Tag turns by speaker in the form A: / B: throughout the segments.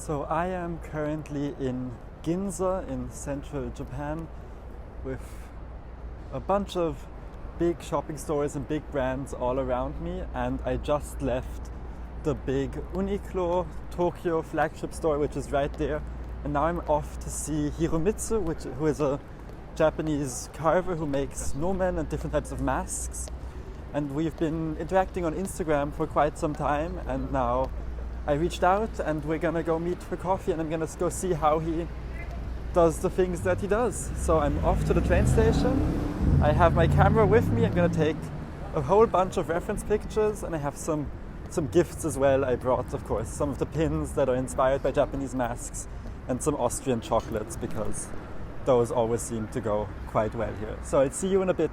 A: So I am currently in Ginza in central Japan with a bunch of big shopping stores and big brands all around me, and I just left the big Uniqlo Tokyo flagship store, which is right there, and now I'm off to see Hiromitsu, who is a Japanese carver who makes snowmen and different types of masks. And we've been interacting on Instagram for quite some time, and now I reached out and we're gonna go meet for coffee, and I'm gonna go see how he does the things that he does. So I'm off to the train station. I have my camera with me. I'm gonna take a whole bunch of reference pictures, and I have some gifts as well. I brought, of course, some of the pins that are inspired by Japanese masks and some Austrian chocolates, because those always seem to go quite well here. So I'll see you in a bit.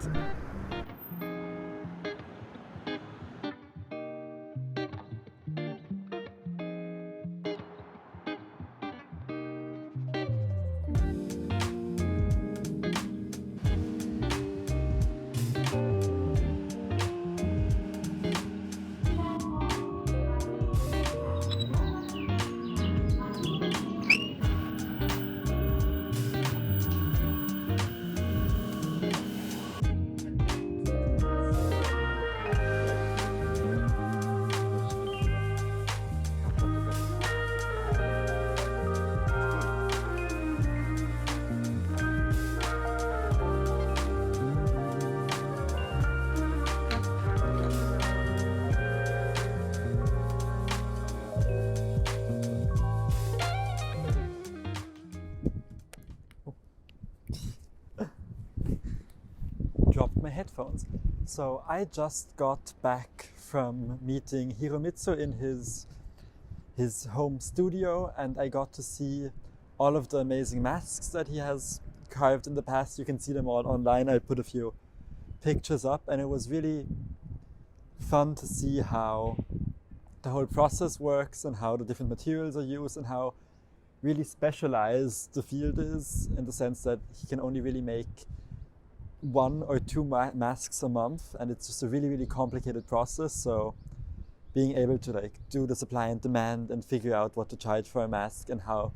A: Dropped my headphones. So I just got back from meeting Hiromitsu in his home studio, and I got to see all of the amazing masks that he has carved in the past. You can see them all online. I put a few pictures up, and it was really fun to see how the whole process works and how the different materials are used and how really specialized the field is, in the sense that he can only really make 1 or 2 masks a month, and it's just a really complicated process. So being able to do the supply and demand and figure out what to charge for a mask and how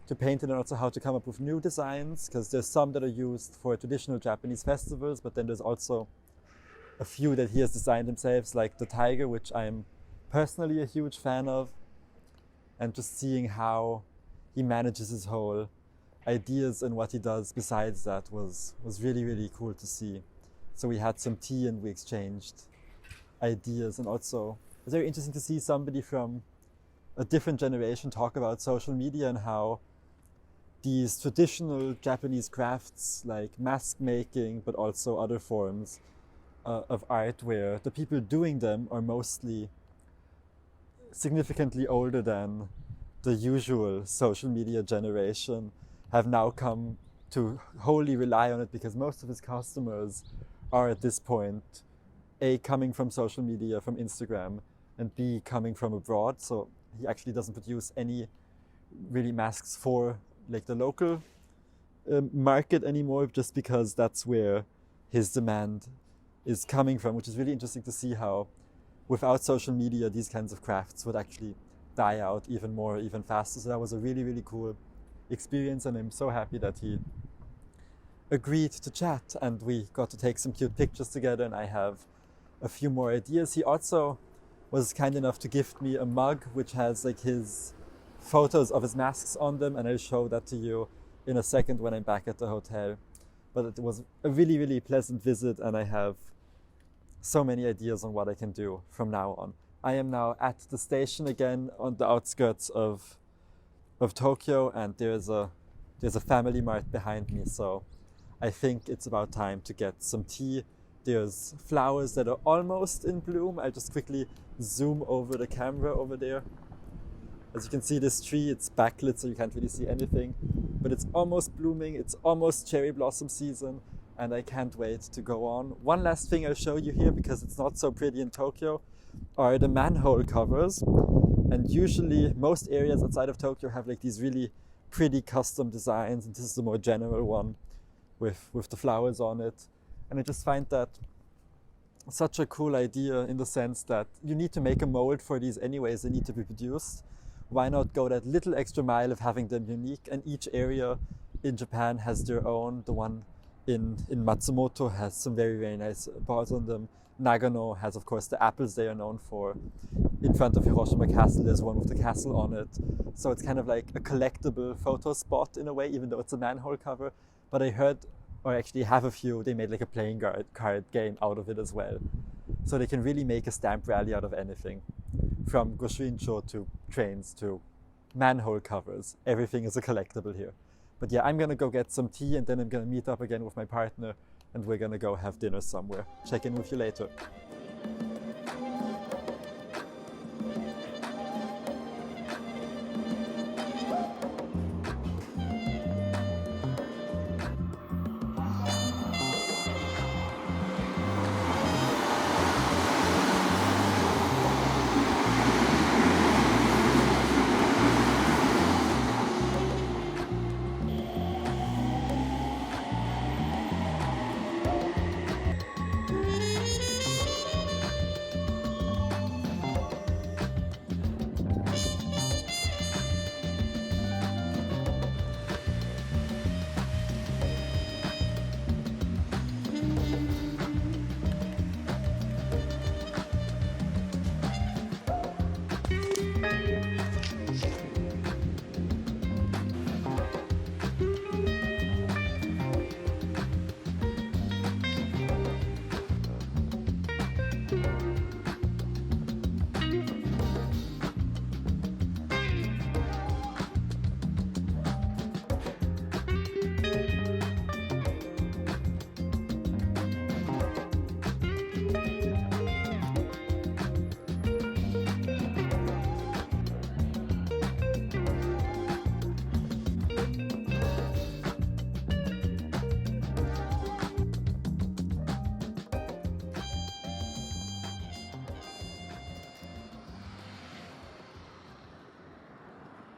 A: to paint it, and also how to come up with new designs, because there's some that are used for traditional Japanese festivals, but then there's also a few that he has designed himself, like the tiger, which I'm personally a huge fan of, and just seeing how he manages his whole ideas and what he does besides that was really cool to see. So we had some tea and we exchanged ideas, and also it was very interesting to see somebody from a different generation talk about social media and how these traditional Japanese crafts like mask making, but also other forms of art, where the people doing them are mostly significantly older than the usual social media generation, have now come to wholly rely on it, because most of his customers are at this point A, coming from social media, from Instagram, and B, coming from abroad. So he actually doesn't produce any really masks for the local market anymore, just because that's where his demand is coming from, which is really interesting to see how without social media these kinds of crafts would actually die out even more, even faster. So that was a really cool experience, and I'm so happy that he agreed to chat, and we got to take some cute pictures together, and I have a few more ideas. He also was kind enough to gift me a mug which has his photos of his masks on them, and I'll show that to you in a second when I'm back at the hotel. But it was a really pleasant visit, and I have so many ideas on what I can do from now on. I am now at the station again on the outskirts of Tokyo, and there's a family mart behind me, so I think it's about time to get some tea. There's flowers that are almost in bloom. I'll just quickly zoom over the camera over there. As you can see, this tree, it's backlit, so you can't really see anything, but it's almost blooming. It's almost cherry blossom season, and I can't wait to go on. One last thing I'll show you here, because it's not so pretty in Tokyo, are the manhole covers. And usually most areas outside of Tokyo have these really pretty custom designs, and this is the more general one with the flowers on it. And I just find that such a cool idea, in the sense that you need to make a mold for these anyways. They need to be produced. why not go that little extra mile of having them unique? And each area in Japan has their own. The one in Matsumoto has some very, very nice bars on them. Nagano has, of course, the apples they are known for. In front of Hiroshima Castle, there's one with the castle on it. So it's kind of like a collectible photo spot in a way, even though it's a manhole cover. But I heard, or actually have a few, they made like a playing card game out of it as well. So they can really make a stamp rally out of anything. From Goshuincho to trains to manhole covers. Everything is a collectible here. But yeah, I'm gonna go get some tea and then I'm gonna meet up again with my partner and we're gonna go have dinner somewhere. Check in with you later.